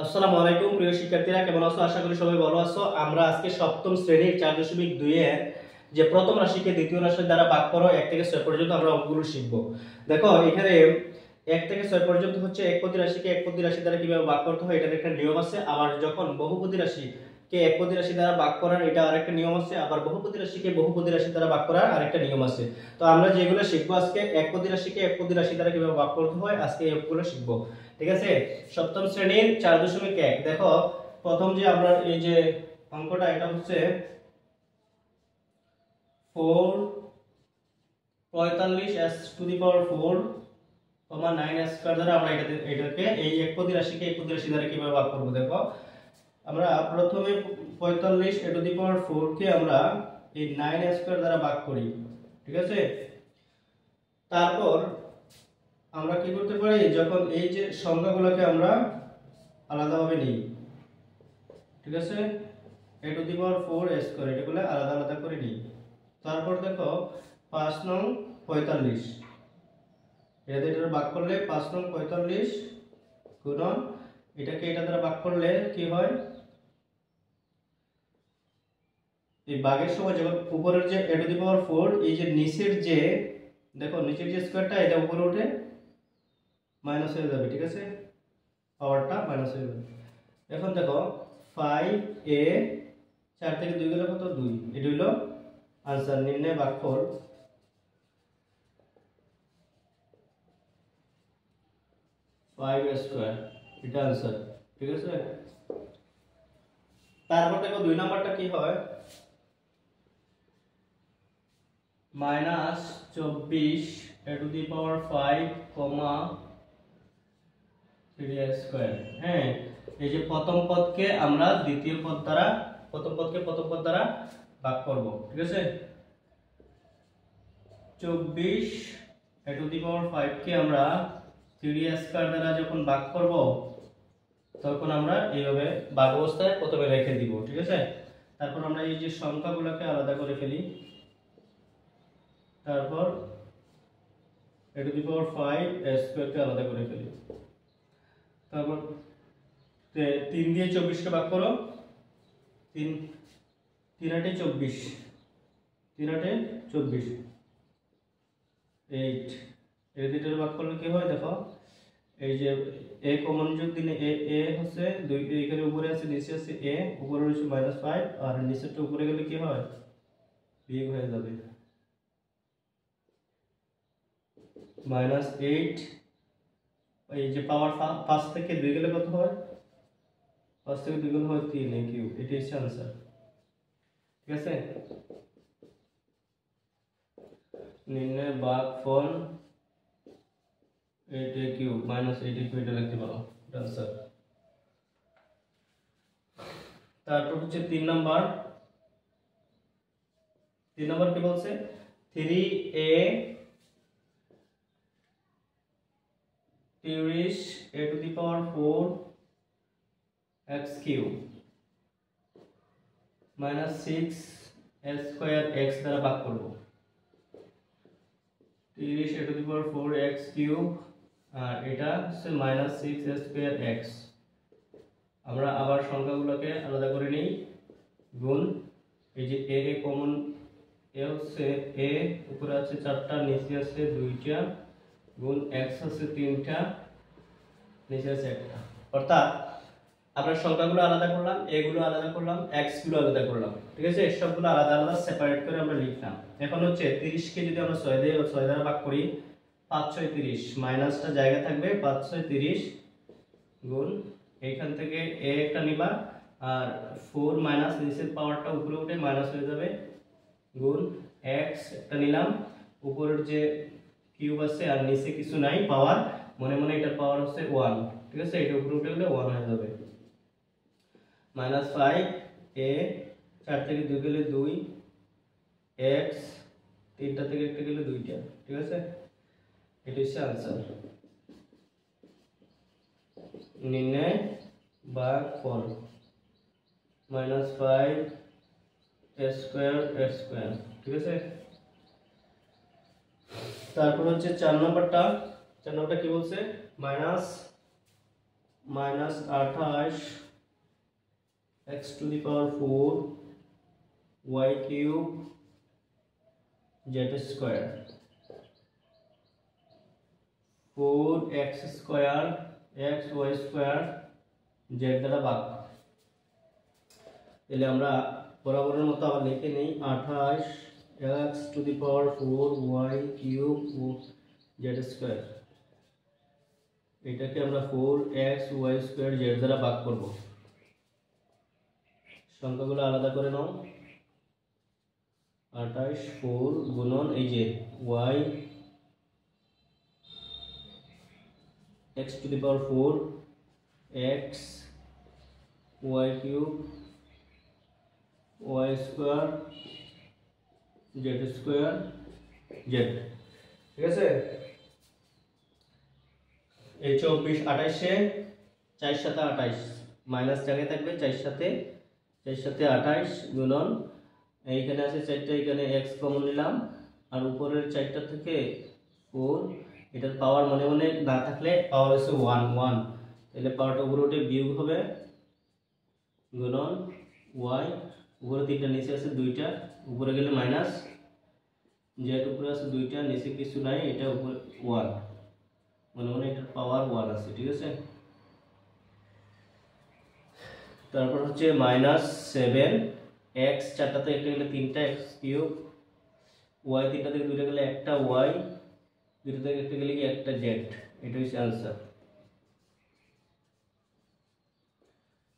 আসসালামু আলাইকুম প্রিয় শিক্ষার্থীরা, কেমন আছো? আশা করি সবাই ভালো আছো। আমরা আজকে সপ্তম শ্রেণীর 4.2 এর যে প্রথম রাশিকে দ্বিতীয় রাশির দ্বারা ভাগ করো 1 থেকে 6 পর্যন্ত আমরা অঙ্কগুলো শিখব। দেখো এখানে 1 থেকে 6 পর্যন্ত হচ্ছে একপদী রাশিকে একপদী রাশি দ্বারা কিভাবে ভাগ করতে হয় এটার একটা নিয়ম আছে। আবার যখন বহুপদী রাশিকে একপদী রাশি দ্বারা ভাগ করার এটা আরেকটা নিয়ম আছে। আবার বহুপদী রাশিকে বহুপদী রাশি দ্বারা ভাগ করার আরেকটা নিয়ম আছে। তো আমরা যেগুলো শিখবো আজকে একপদী রাশিকে একপদী রাশি দ্বারা কিভাবে ভাগ করতে হয় আজকে এইগুলো শিখবো। ঠিক আছে, সপ্তম শ্রেণীর 4.1 দেখো প্রথম যে আমরা এই যে অঙ্কটা এটা হচ্ছে 4 45s two the power 4 9s square দ্বারা আমরা এটাকে এই একপদী রাশিকে একপদী রাশি দ্বারা কিভাবে ভাগ করব। দেখো আমরা প্রথমে 45 টু দি পাওয়ার 4 কে আমরা এই 9s স্কয়ার দ্বারা ভাগ করি। ঠিক আছে, তারপর আমরা কি করতে পারি, যখন এই যে সংখ্যাগুলোকে আমরা আলাদাভাবে নিই, ঠিক আছে, a to the power 4 s square এগুলো আলাদা আলাদা করে নিই। তারপর দেখো 5 নং 45 এটার ভাগ করলে 5 নং 45 গুণন এটাকে এটা দ্বারা ভাগ করলে কি হয়, এই ভাগের সময় যখন উপরের যে a টু দি পাওয়ার 4 এই যে নিচের যে দেখো নিচের যে স্কয়ারটা এটা উপরে উঠে মাইনাস হয়ে যাবে। ঠিক আছে, পাওয়ারটা মাইনাস হয়ে যাবে। এখন দেখো 5a 4 থেকে 2 গেলে কত 2, এটা হলো आंसर। নির্ণয় ভাগফল 5 স্কয়ার, এটা आंसर। ঠিক আছে, তারপর দেখো 2 নাম্বারটা কি হয়, -24 a to the power 5 3 square. হ্যাঁ, এই যে প্রথম পদকে আমরা দ্বিতীয় পদ দ্বারা প্রথম পদকে প্রথম পদ দ্বারা ভাগ করব। ঠিক আছে, 24 a টু দি পাওয়ার 5 কে আমরা 3 স্কয়ার দ্বারা যখন ভাগ করব তখন আমরা এইভাবে ভাগ অবস্থায় প্রথমে রেখে দিব। ঠিক আছে, তারপর আমরা এই যে সংখ্যাগুলোকে আলাদা করে ফেলি। তারপর a to the power 5 square কে আলাদা করে ফেলি। তারপর 3 দিয়ে 24 কে ভাগ করো, 3 3 8 24, 3 8 24 8 এই দুটোর ভাগ করলে কি হয় দেখো, এই যে a কমন যোগ দিলে a হচ্ছে 2, এখানে উপরে আছে নিচে আছে a, উপরে হচ্ছে -5 আর নিচেরটা উপরে গেলে কি হয় বিয়োগ হয়ে যাবে। -8 এই যে পাওয়ার 5 থেকে 2 গেলে কত হয়, 5 থেকে 2 গেলে হয় 3 a কিউব, এটাই হচ্ছে आंसर। ঠিক আছে, নির্ণয় ভাগফল 8 a কিউব -8 a কিউব এটা লিখতে পারো, এটা आंसर। তারপর হচ্ছে 3 নাম্বার কি বলছে, 3a 30 a to the power 4 x cube -6 s square x দ্বারা ভাগ করব। 30 a to the power 4 x cube আর এটা হচ্ছে -6 s স্কয়ার x। আমরা আবার সংখ্যাগুলোকে আলাদা করে নেই, গুণ এই যে a কমন, a হচ্ছে a উপরে আছে 4টা নিচে আছে 2টা, গুণ x আছে 3টা নিচে আছে 1টা। অর্থাৎ আমরা সংখ্যাগুলো আলাদা করলাম, a গুলো আলাদা করলাম, x গুলো আলাদা করলাম। ঠিক আছে, সবগুলো আলাদা আলাদা সেপারেট করে আমরা লিখলাম। এখন হচ্ছে 30 কে যদি আমরা 6 দিয়ে 6 দ্বারা ভাগ করি 5 6 30, মাইনাসটা জায়গা থাকবে 5 6 30 গুণ এইখান থেকে a একটা নিবা আর 4 মাইনাস নিচের পাওয়ারটা উপরে উঠে মাইনাস হয়ে যাবে, গুণ x একটা নিলাম, উপরের যে কিউব আছে আর নিচে কিছু নাই পাওয়ার, মনে মনে এটার পাওয়ার হচ্ছে 1। ঠিক আছে, এটা উপরে উঠে গেলে 1 হয়ে যাবে। -5 a 4 থেকে 2 গেলে 2 x 3টা থেকে 1টা গেলে 2টা। ঠিক আছে, এটা হচ্ছে आंसर। নির্ণয় ভাগফল -5 s স্কয়ার x স্কয়ার। ঠিক আছে, তারপর হচ্ছে 4 নাম্বারটা কি বলছে, minus 28 x two the power 4 y cube z square 4x square x y square z দ্বারা ভাগ। তাহলে আমরা বরাবরের মতো আবার লিখে নেই 28 x two the power 4 y cube z square, এটাকে আমরা 4x y স্কয়ার z দ্বারা ভাগ করব। সংখ্যাগুলো আলাদা করে নাও। 28 4 গুণন এই যে y x two the power 4 x y cube y square z square z, ঠিক আছে। এই 24 28 4 সাথে 28 মাইনাস জায়গায় থাকবে 4 সাথে 28 গুণন এইখানে আছে 4টা, এখানে x কমন নিলাম আর উপরের 4টা থেকে 4, এটার পাওয়ার মনে মনে না থাকলে পাওয়ার হচ্ছে 1 1, তাহলে পাওয়ারটা উপরে উঠে বিয়োগ হবে গুণন y, উপরে 3টা নিচে আছে 2টা, উপরে গেলে মাইনাস z, উপরে আছে 2টা নিচে কিছু নাই, এটা উপরে 1 মনে মনে এটার পাওয়ার 1 আছে, ঠিক আছে। তারপর হচ্ছে মাইনাস 7 x 4টা থেকে একটা গেলে 3টা x কিউব y 3টা থেকে 2টা গেলে একটা y, 2টা থেকে একটা গেলে কি একটা z, এটা হচ্ছে आंसर।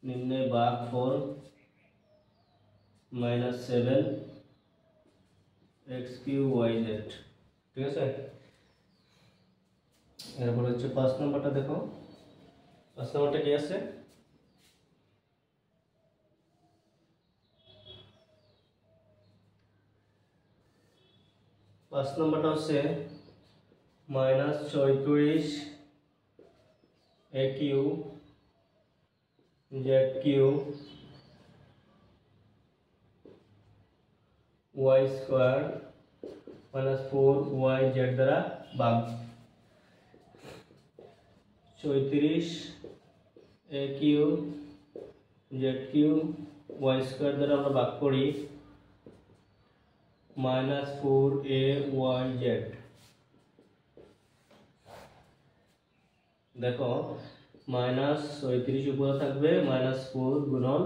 নির্ণয় ভাগফল minus 7 x cube y z, ঠিক আছে। এরপর হচ্ছে 5 নম্বরটা দেখো, 5 নম্বরটা কি আছে? পাঁচ নম্বরটা হচ্ছে minus 34 a cube z cube y square minus 4 y z দ্বারা ভাগ। 34 a cube z cube y square দ্বারা আমরা ভাগ করি মাইনাস 4ay z। দেখো মাইনাস 34 উপরে থাকবে মাইনাস 4 গুণন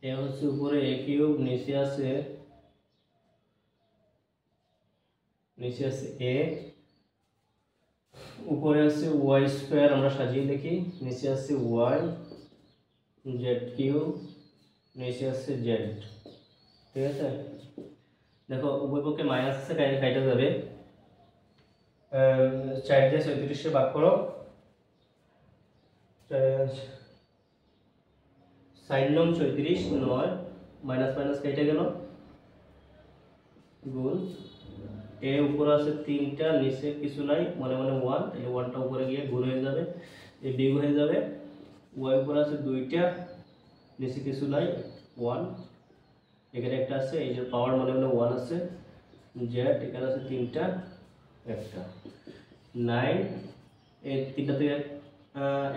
এ হচ্ছে উপরে a কিউব, নিচে আছে a, উপরে আছে y স্কয়ার, আমরা সাজিয়ে দেখি, নিচে আছে y z কিউব, নিচে আছে z, ঠিক আছে। দেখো উভয় পক্ষে মাইনাস আছে, কাটা যাবে, 4 দিয়ে 34 ভাগ করো, sin নং 34 9 মাইনাস মাইনাস কেটে গেল গুণ এ উপরে আছে 3টা নিচে কিছু নাই মনে মনে 1, তাহলে 1টা উপরে গিয়ে গুণ হয়ে যাবে, এ বিয়োগ হয়ে যাবে, y উপরে আছে 2টা নিচে কিছু নাই 1, এখানে একটা আছে, এই যে পাওয়ার মনে মনে 1 আছে, z এখানে আছে 3টা একটা 9, এই 3টা থেকে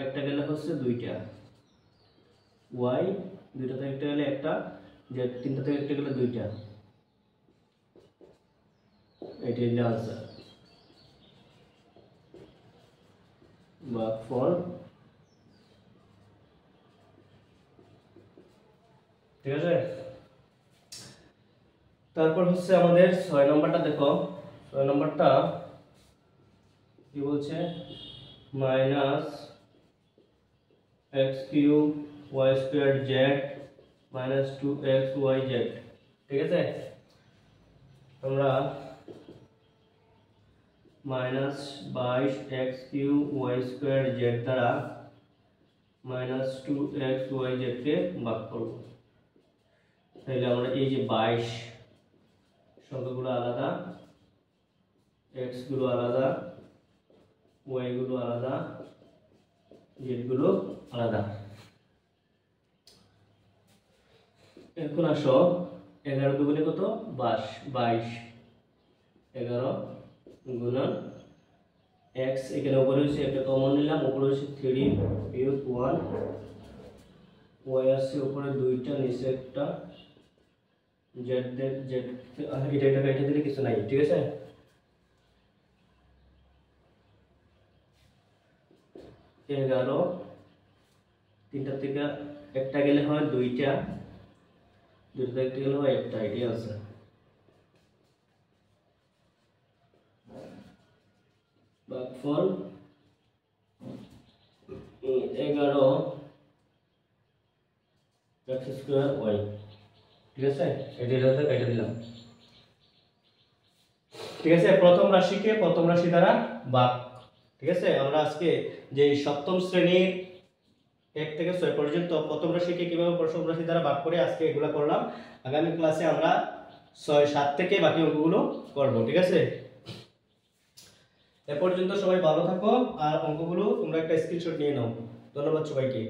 একটা গেলে হচ্ছে 2টা y, 2টা থেকে একটা গেলে একটা z, 3টা থেকে একটা গেলে 2টা, এটাই হলো आंसर। ভাগফল, ঠিক আছে। তারপর হচ্ছে আমাদের 6 নম্বরটা দেখো, 6 নম্বরটা কি বলছে minus x cube y square z minus 2x y z, ঠিক আছে। আমরা minus 22 x cube y square z দ্বারা মাইনাস 2x y z কে ভাগ করব। তাহলে আমরা এই যে 22 সংখ্যাগুলো আলাদা, x গুলো আলাদা, y গুলো আলাদা, z গুলো আলাদা। এখন আসো 11 দুগুণে কত 22, 11 গুণন x এখানে উপরে হচ্ছে একটা কমন নিলাম, উপরে হচ্ছে 3 বিয়োগ 1, y আছে উপরে দুইটা নিচে একটা, z এটা কেটে দিলে কিছু নাই, ঠিক আছে। এগারো, তিনটা থেকে একটা গেলে হয় দুইটা, দুইটা একটা গেলে হয় একটা, এটাই আছে। ভাগফল 11 x স্কয়ার y, ঠিক আছে। এটা কেটে দিলাম, ঠিক আছে। প্রথম রাশিকে প্রথম রাশি দ্বারা ভাগ, ঠিক আছে। আমরা আজকে যে সপ্তম শ্রেণীর 1 থেকে 6 পর্যন্ত প্রথম রাশিকে কিভাবে প্রথম রাশি দ্বারা ভাগ করে আজকে এগুলো করলাম। আগামী ক্লাসে আমরা 6, 7 থেকে বাকি অঙ্কগুলো করব, ঠিক আছে। এ পর্যন্ত সবাই ভালো থাকো, আর অঙ্কগুলো তোমরা একটা স্ক্রিনশট নিয়ে নাও। ধন্যবাদ সবাইকে।